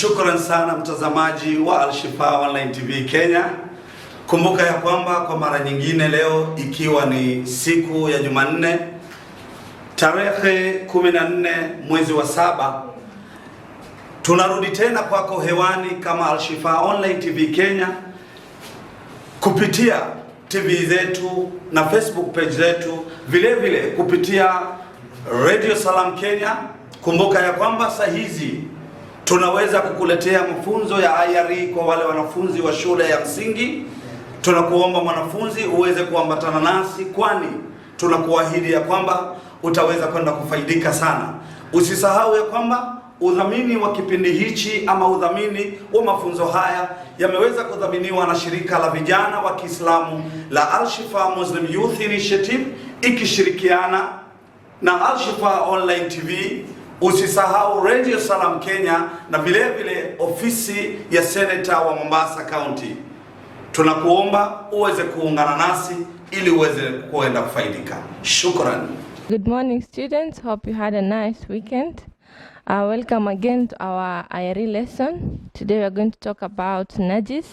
Shukran sana mtazamaji wa Shifaa Online TV Kenya. Kumbuka ya kwamba kwa mara nyingine leo ikiwa ni siku ya Jumanne tarehe 14 mwezi wa 7, tunarudi tena kwako hewani kama Shifaa Online TV Kenya kupitia TV zetu na Facebook page zetu, vile vile kupitia Radio Salam Kenya. Kumbuka ya kwamba saa hizi tunaweza kukuletea mafunzo ya IRE kwa wale wanafunzi wa shule ya msingi. Tunakuomba mwanafunzi uweze kuambatana nasi, kwani tunakuahidi ya kwamba utaweza kwenda kufaidika sana. Usisahau ya kwamba udhamini wa kipindi hichi ama udhamini wa mafunzo haya yameweza kudhaminiwa na shirika la vijana wa Kiislamu la Shifaa Muslim Youth Initiative ikishirikiana na Shifaa Online TV. Usisahau Radio Salam Kenya na vile vile ofisi ya Senator wa Mombasa County. Tunakuomba uweze kuungana nasi ili uweze kuenda kufaidika. Shukran. Good morning students, hope you had a nice weekend. Welcome again to our IRE lesson. Today we are going to talk about najis.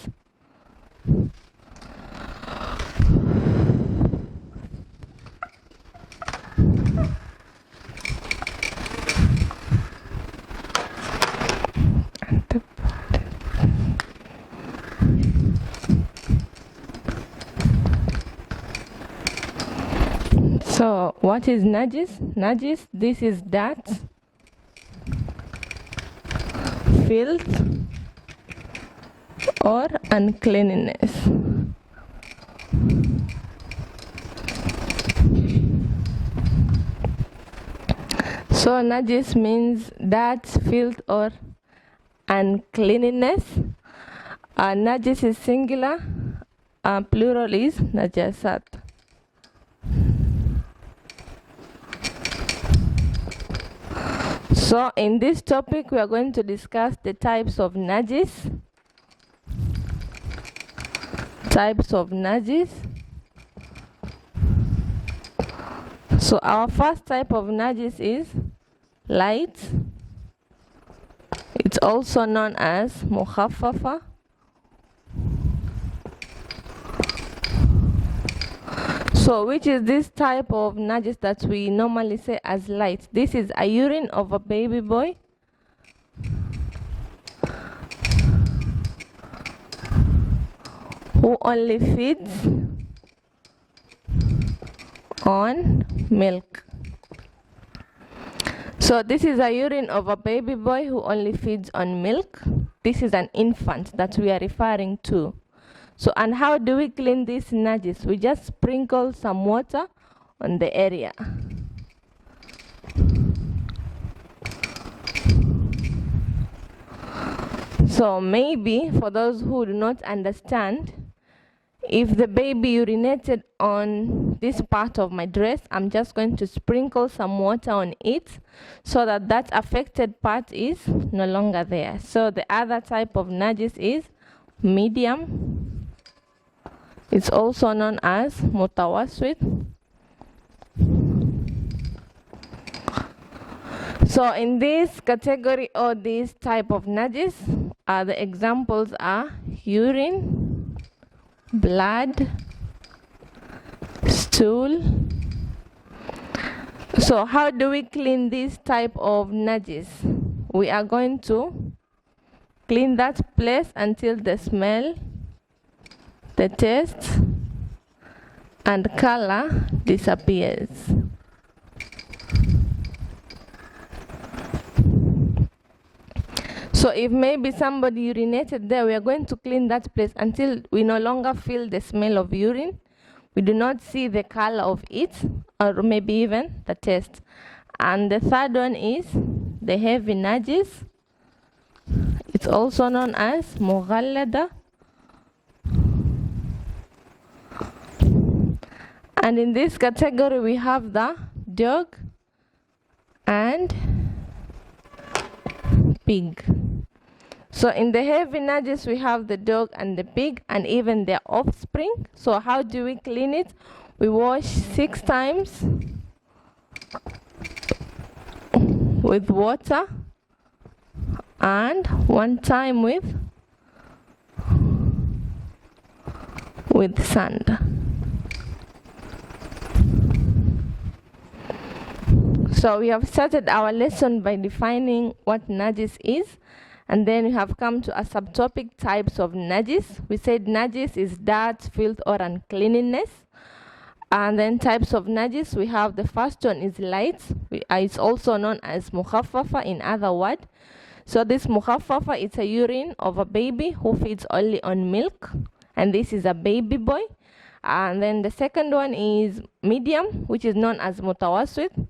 So, what is najis? Najis, this is dirt, filth, or uncleanness. So, najis means dirt, filth, or uncleanness. Najis is singular, plural is najasat. So in this topic we are going to discuss the types of najis. So our first type of najis is light. It's also known as mukhaffafa. So which is this type of najis that we normally say as light? This is a urine of a baby boy who only feeds on milk. So this is a urine of a baby boy who only feeds on milk. This is an infant that we are referring to. So, and how do we clean this najis? We just sprinkle some water on the area. So maybe for those who do not understand, if the baby urinated on this part of my dress, I'm just going to sprinkle some water on it so that that affected part is no longer there. So the other type of najis is medium. It's also known as mutawassit. So in this category or this type of najis, the examples are urine, blood, stool. So how do we clean this type of najis? We are going to clean that place until the smell, the taste, and color disappears. So if maybe somebody urinated there, we are going to clean that place until we no longer feel the smell of urine. We do not see the color of it, or maybe even the taste. And the third one is the heavy najis. It's also known as mughallada. And in this category we have the dog and pig. So in the heavy najis we have the dog and the pig and even their offspring. So how do we clean it? We wash 6 times with water and one time with sand. So we have started our lesson by defining what najis is, and then we have come to a subtopic, types of najis. We said najis is dirt, filth, or uncleanness. And then types of najis, we have the first one is light. It's also known as mukhaffafa in other words. So this mukhaffafa is a urine of a baby who feeds only on milk, and this is a baby boy. And then the second one is medium, which is known as mutawassit.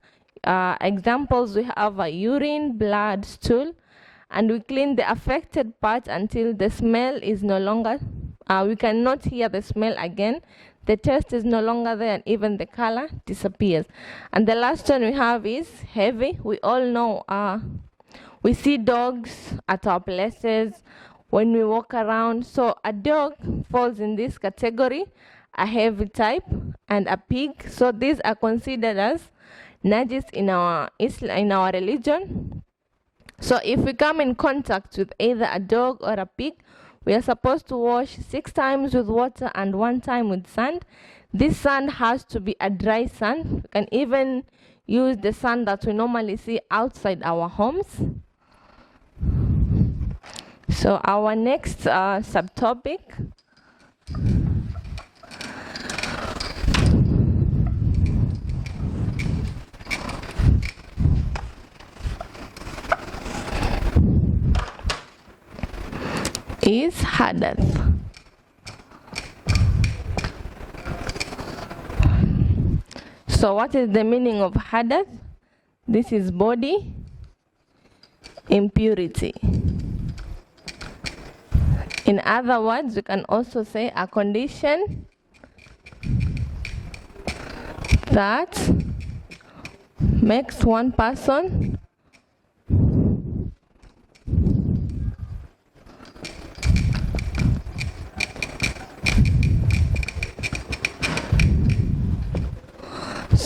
Examples, we have a urine, blood, stool, and we clean the affected part until the smell is no longer, we cannot hear the smell again, the taste is no longer there, and even the color disappears. And the last one we have is heavy. We all know, we see dogs at our places when we walk around. So a dog falls in this category, a heavy type, and a pig. So these are considered as najis in our religion. So if we come in contact with either a dog or a pig, we are supposed to wash 6 times with water and 1 time with sand. This sand has to be a dry sand. We can even use the sand that we normally see outside our homes. So our next subtopic is hadath. So what is the meaning of hadath? This is body impurity. In other words, we can also say a condition that makes one person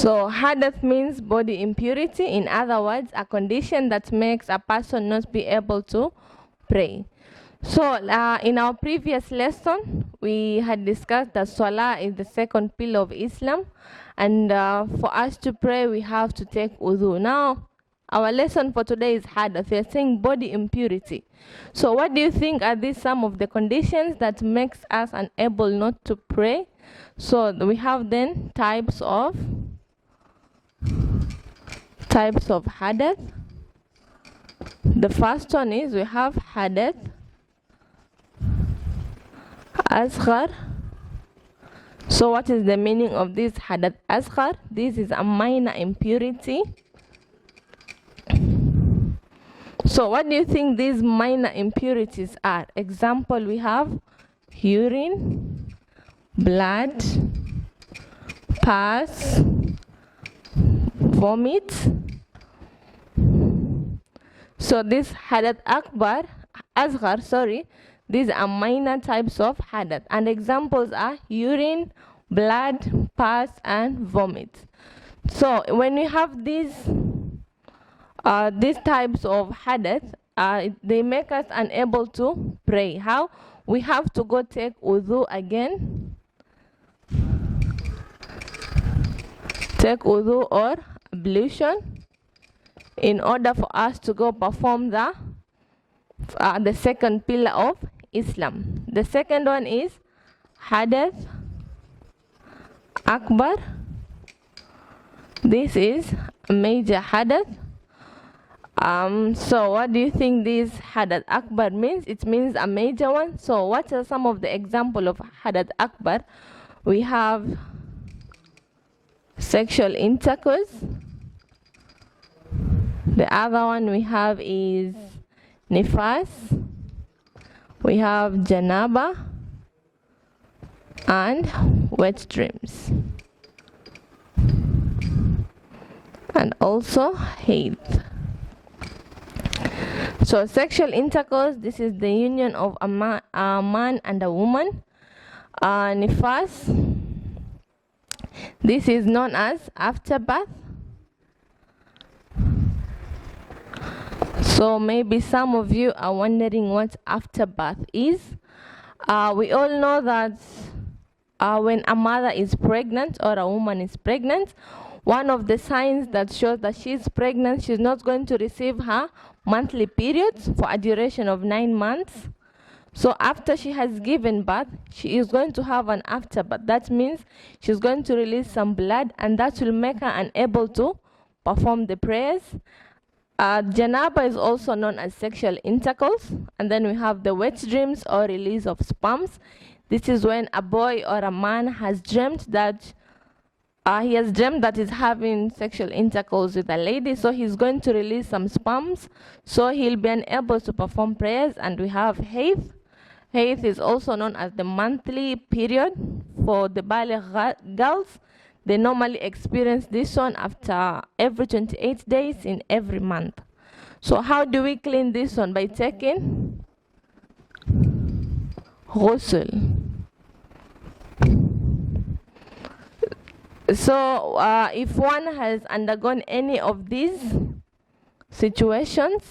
So hadath means body impurity. In other words, a condition that makes a person not be able to pray. So in our previous lesson, we had discussed that Salah is the second pillar of Islam, and for us to pray, we have to take wudu. Now, our lesson for today is hadath. We are saying body impurity. So what do you think are these some of the conditions that makes us unable not to pray? So we have then types of hadath. The first one is we have hadath asghar. So what is the meaning of this hadath asghar? This is a minor impurity. So what do you think these minor impurities are? Example, we have urine, blood, pus, vomit. So this hadath asghar, these are minor types of hadath, and examples are urine, blood, pus, and vomit. So when we have these types of hadath, they make us unable to pray. How? We have to go take wudu again. Take wudu or ablution in order for us to go perform the second pillar of Islam. The second one is hadath akbar. This is a major hadath. So what do you think this hadath akbar means? It means a major one. So what are some of the examples of hadath akbar? We have sexual intercourse. The other one we have is nifas. We have janaba and wet dreams, and also haid. So sexual intercourse, this is the union of a man and a woman. Nifas, this is known as afterbirth. So maybe some of you are wondering what afterbirth is. We all know that when a mother is pregnant or a woman is pregnant, one of the signs that shows that she's pregnant, she's not going to receive her monthly periods for a duration of 9 months. So after she has given birth, she is going to have an afterbirth. That means she's going to release some blood, and that will make her unable to perform the prayers. Janaba is also known as sexual intercourse. And then we have the wet dreams or release of sperms. This is when a boy or a man has dreamt that he's having sexual intercourse with a lady, so he's going to release some sperms, so he'll be unable to perform prayers. And we have haid. Haid is also known as the monthly period for the baligh girls. They normally experience this one after every 28 days in every month. So how do we clean this one? By taking ghusl. So if one has undergone any of these situations,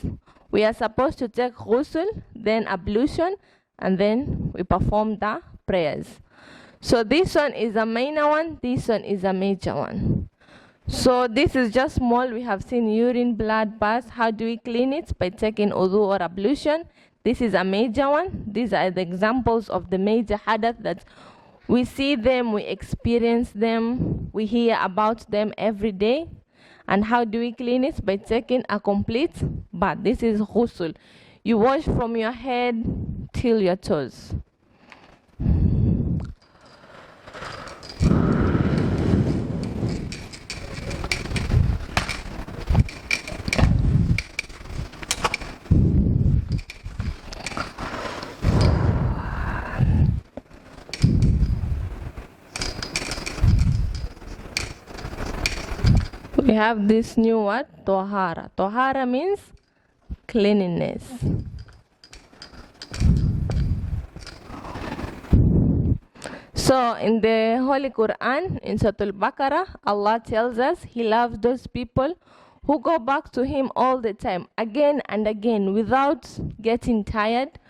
we are supposed to take ghusl, then ablution, and then we perform the prayers. So this one is a minor one, this one is a major one. So this is just small. We have seen urine, blood, pus. How do we clean it? By taking wudu or ablution. This is a major one. These are the examples of the major hadath that we see them, we experience them, we hear about them every day. And how do we clean it? By taking a complete bath. This is ghusl. You wash from your head till your toes. We have this new word, tohara. Tohara means cleanliness. So in the Holy Quran, in Surah Al-Baqarah, Allah tells us He loves those people who go back to Him all the time, again and again, without getting tired.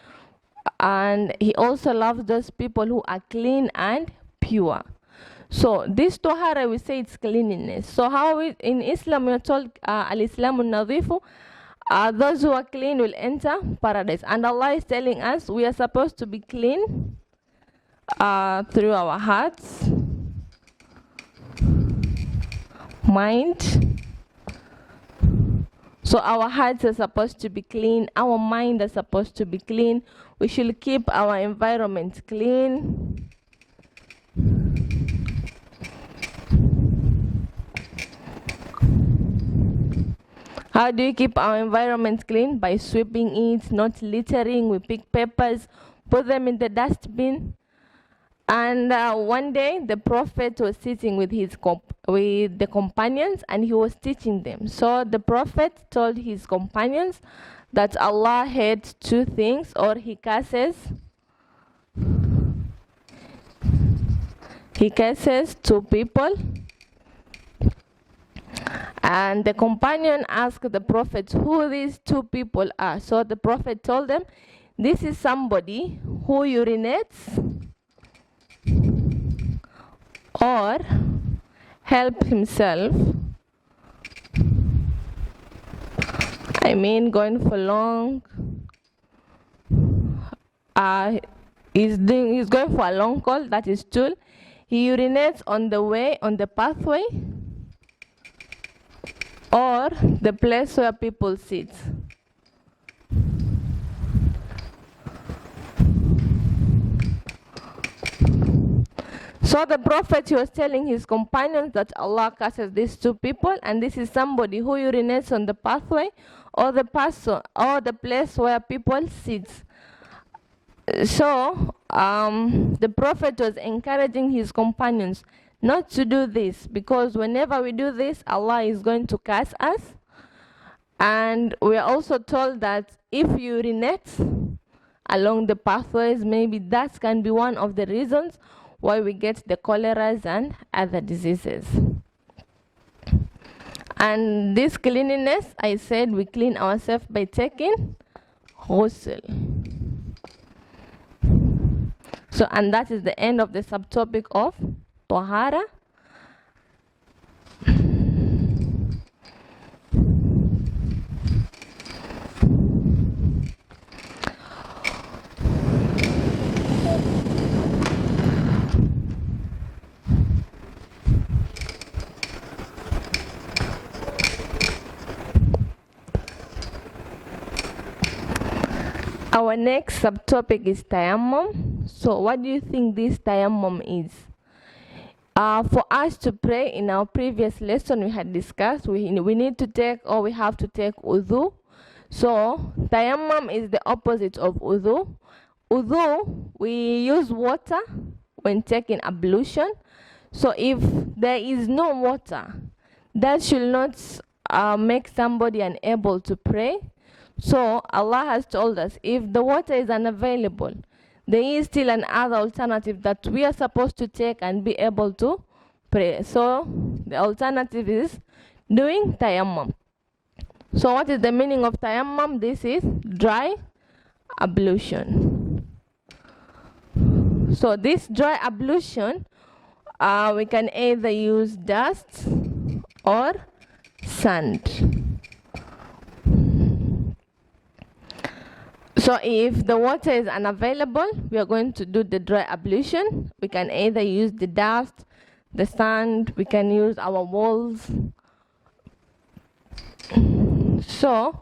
And He also loves those people who are clean and pure. So this tohara, we say it's cleanliness. So how in Islam we are told al-Islamu nadhifu, those who are clean will enter paradise. And Allah is telling us we are supposed to be clean through our hearts, mind. So our hearts are supposed to be clean, our mind is supposed to be clean. We should keep our environment clean. How do you keep our environment clean? By sweeping it, not littering. We pick papers, put them in the dustbin. And one day the Prophet was sitting with with the companions, and he was teaching them. So the Prophet told his companions that Allah hates two things, or He curses two people. And the companion asked the Prophet who these two people are. So the Prophet told them, this is somebody who urinates or help himself. I mean, going for long. He's going for a long call, that is stool. He urinates on the way, on the pathway, or the place where people sit. So the Prophet, he was telling his companions that Allah curses these two people, and this is somebody who urinates on the pathway or the person or the place where people sit. So the Prophet was encouraging his companions not to do this, because whenever we do this, Allah is going to curse us. And we are also told that if you urinate along the pathways, maybe that can be one of the reasons why we get the choleras and other diseases. And this cleanliness, I said we clean ourselves by taking ghusl. So, and that is the end of the subtopic of tahara. Our next subtopic is tayammum. So what do you think this tayammum is? For us to pray, in our previous lesson we had discussed we need to take, or we have to take wudu. So tayammum is the opposite of wudu. Wudu, we use water when taking ablution. So if there is no water, that should not make somebody unable to pray. So Allah has told us, if the water is unavailable, there is still another alternative that we are supposed to take and be able to pray. So the alternative is doing tayammum. So what is the meaning of tayammum? This is dry ablution. So this dry ablution, we can either use dust or sand. So if the water is unavailable, we are going to do the dry ablution. We can either use the dust, the sand, we can use our walls. So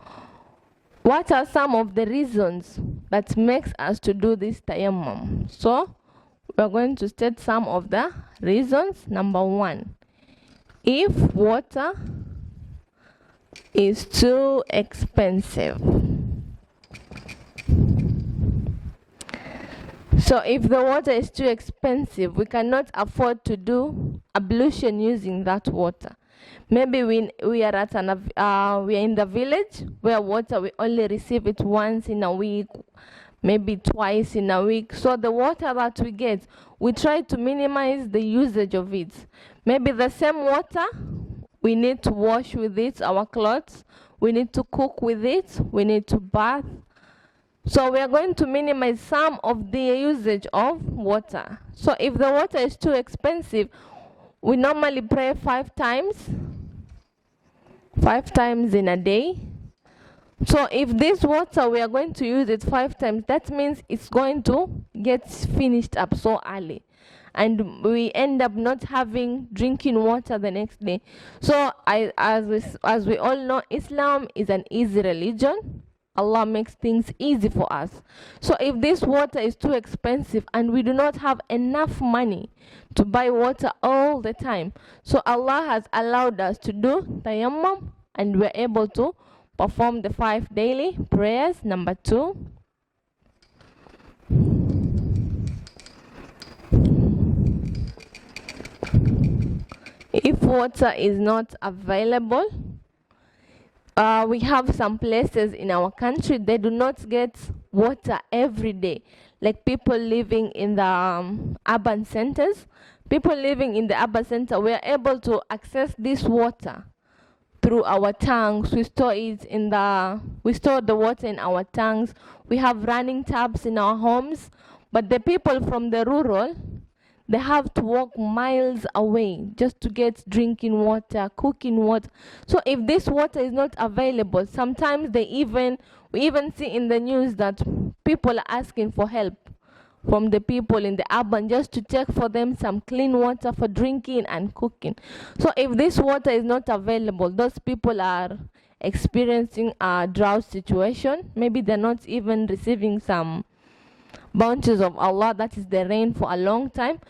what are some of the reasons that makes us to do this tayammum? So we are going to state some of the reasons. Number one, if water is too expensive. So if the water is too expensive, we cannot afford to do ablution using that water. Maybe we are at we are in the village where water we only receive it once in a week, maybe twice in a week. So the water that we get, we try to minimize the usage of it. Maybe the same water, we need to wash with it our clothes, we need to cook with it, we need to bath. So we are going to minimize some of the usage of water. So if the water is too expensive, we normally pray 5 times in a day. So if this water, we are going to use it 5 times, that means it's going to get finished up so early. And we end up not having drinking water the next day. So as we all know, Islam is an easy religion. Allah makes things easy for us. So if this water is too expensive and we do not have enough money to buy water all the time, so Allah has allowed us to do tayammum and we're able to perform the 5 daily prayers. Number 2, if water is not available, we have some places in our country, they do not get water every day. Like people living in the urban centers. People living in the urban center, we are able to access this water through our tanks. We store the water in our tanks. We have running taps in our homes. But the people from the rural, they have to walk miles away just to get drinking water, cooking water. So if this water is not available, sometimes we even see in the news that people are asking for help from the people in the urban just to take for them some clean water for drinking and cooking. So if this water is not available, those people are experiencing a drought situation. Maybe they're not even receiving some bounties of Allah, that is the rain, for a long time.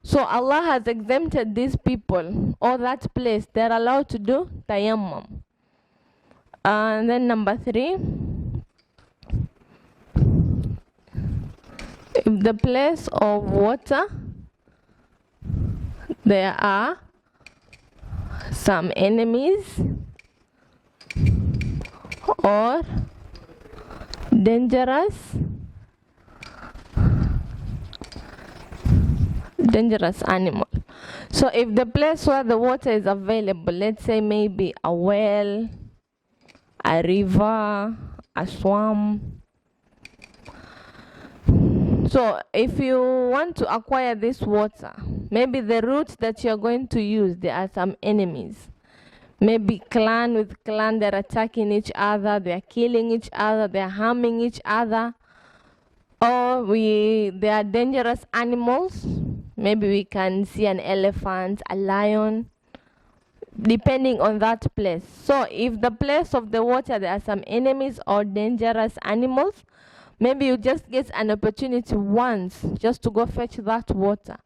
So Allah has exempted these people or that place. They're allowed to do tayammum. And then number 3, if the place of water, there are some enemies or dangerous animal. So if the place where the water is available, let's say maybe a well, a river, a swamp. So if you want to acquire this water, maybe the route that you're going to use, there are some enemies. Maybe clan with clan, they're attacking each other, they're killing each other, they're harming each other. Or there are dangerous animals. Maybe we can see an elephant, a lion, depending on that place. So if the place of the water, there are some enemies or dangerous animals, maybe you just get an opportunity once just to go fetch that water.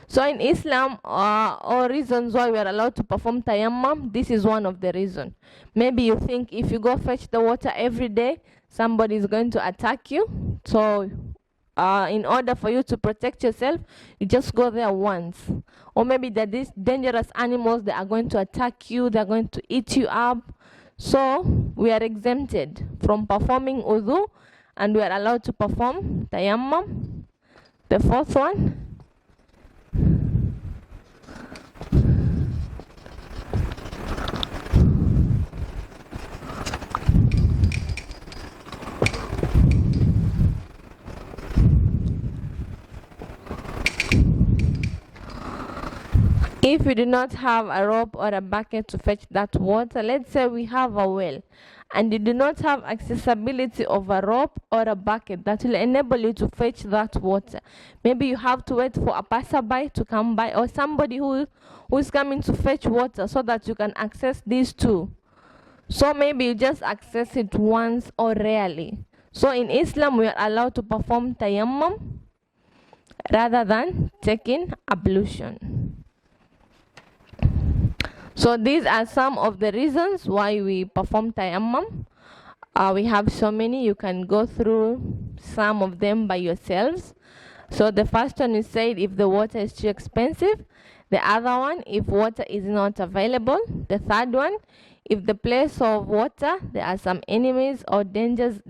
So in Islam, all reasons why we are allowed to perform tayammum, this is one of the reasons. Maybe you think if you go fetch the water every day, somebody is going to attack you. So in order for you to protect yourself, you just go there once. Or maybe that these dangerous animals, they are going to attack you, they are going to eat you up. So we are exempted from performing wudu, and we are allowed to perform tayammum. The fourth one. If we do not have a rope or a bucket to fetch that water, let's say we have a well and you do not have accessibility of a rope or a bucket that will enable you to fetch that water. Maybe you have to wait for a passerby to come by, or somebody who is coming to fetch water, so that you can access these two. So maybe you just access it once or rarely. So in Islam, we are allowed to perform tayammum rather than taking ablution. So these are some of the reasons why we perform tayammum. We have so many. You can go through some of them by yourselves. So the first one is said if the water is too expensive. The other one, if water is not available. The third one, if the place of water, there are some enemies or dangerous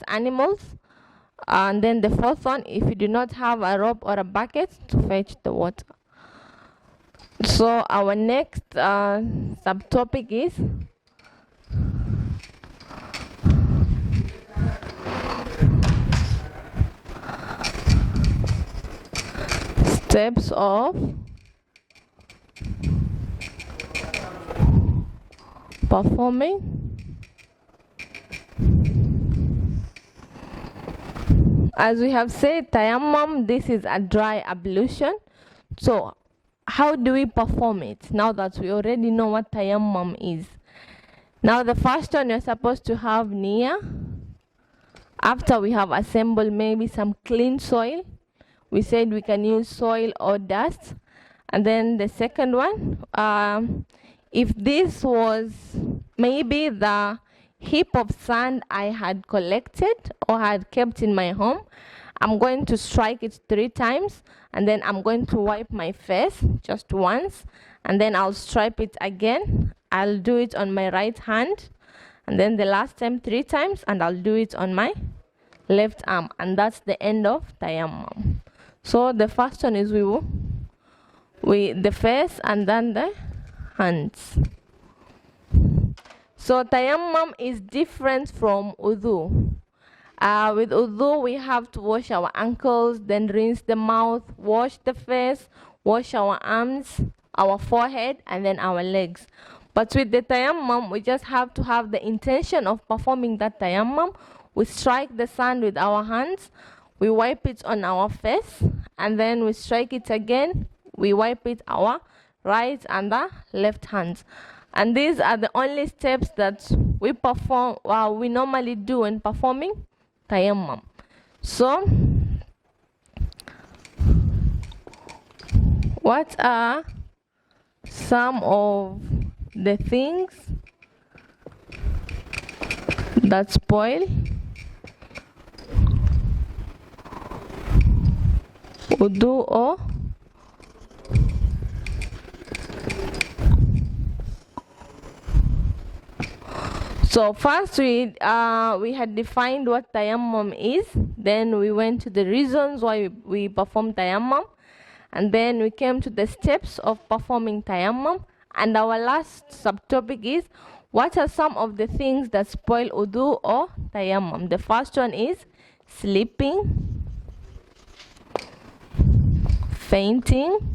animals. And then the fourth one, if you do not have a rope or a bucket to fetch the water. So our next subtopic is steps of performing. As we have said, tayammum, this is a dry ablution. So how do we perform it now that we already know what tayammum is? Now the first one, you're supposed to have niyyah. After we have assembled maybe some clean soil, we said we can use soil or dust. And then the second one, if this was maybe the heap of sand I had collected or had kept in my home, I'm going to strike it 3 times, and then I'm going to wipe my face just once, and then I'll strike it again. I'll do it on my right hand, and then the last time 3 times, and I'll do it on my left arm, and that's the end of tayammum. So the first one is the face and then the hands. So tayammum is different from wudu. With wudu, we have to wash our ankles, then rinse the mouth, wash the face, wash our arms, our forehead, and then our legs. But with the tayammum, we just have to have the intention of performing that tayammum. We strike the sand with our hands, we wipe it on our face, and then we strike it again, we wipe it our right and the left hands. And these are the only steps that we perform, we normally do when performing tayammum. So what are some of the things that spoil wudu or so first we had defined what tayammum is, then we went to the reasons why we perform tayammum, And then we came to the steps of performing tayammum. And our last subtopic is, what are some of the things that spoil wudu or tayammum? The first one is sleeping, fainting,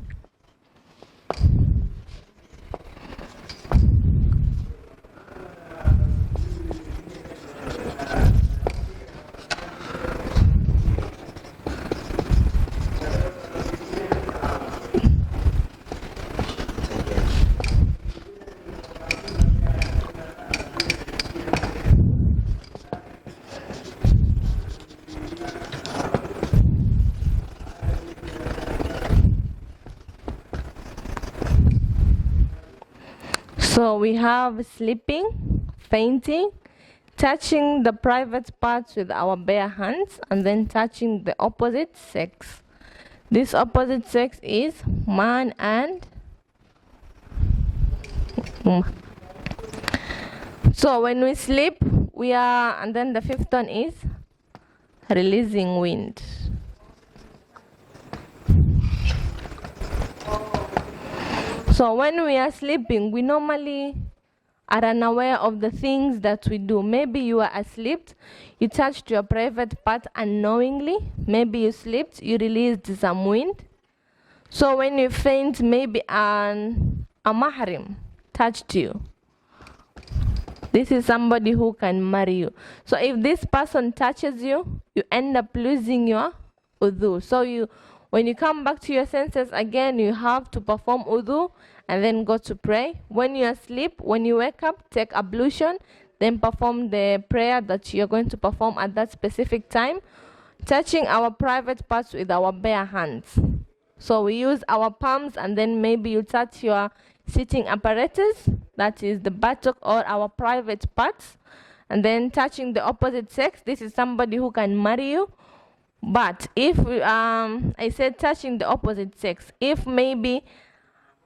so we have sleeping, fainting, touching the private parts with our bare hands, and then touching the opposite sex. This opposite sex is man and woman. So when we sleep, and then the fifth one is releasing wind. So when we are sleeping, we normally are unaware of the things that we do. Maybe you are asleep, you touched your private part unknowingly. Maybe you slept, you released some wind. So when you faint, maybe a mahram touched you. This is somebody who can marry you. So if this person touches you, you end up losing your wudu. So when you come back to your senses again, you have to perform wudu and then go to pray. When you are asleep, when you wake up, take ablution, then perform the prayer that you're going to perform at that specific time, touching our private parts with our bare hands. So we use our palms, and then maybe you touch your sitting apparatus, that is the buttock or our private parts, and then touching the opposite sex. This is somebody who can marry you. But if I said touching the opposite sex, if maybe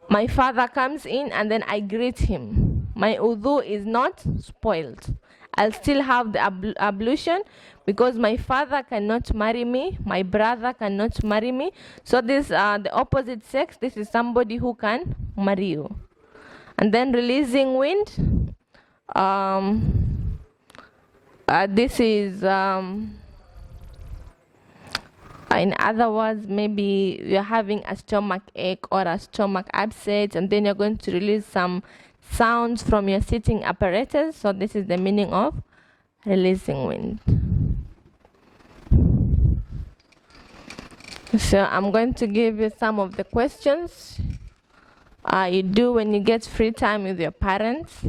my father comes in and then I greet him, my wudu is not spoiled. I'll still have the ablution because my father cannot marry me, my brother cannot marry me. So this the opposite sex, this is somebody who can marry you. And then releasing wind, this is in other words, maybe you're having a stomach ache or a stomach upset, and then you're going to release some sounds from your sitting apparatus. So this is the meaning of releasing wind. So I'm going to give you some of the questions you do when you get free time with your parents.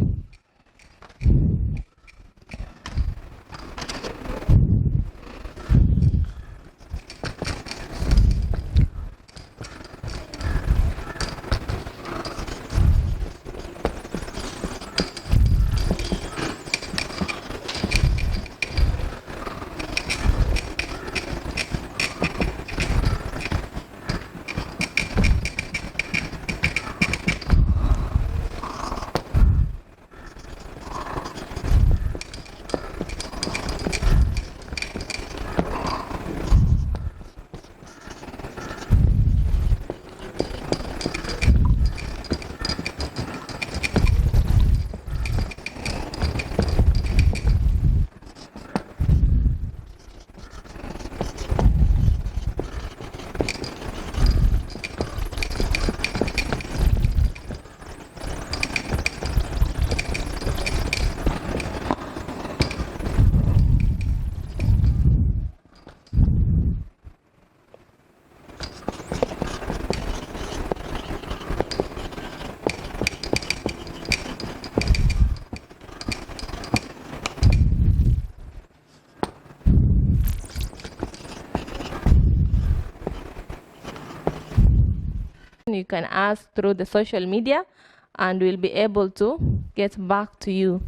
You can ask through the social media and we'll be able to get back to you.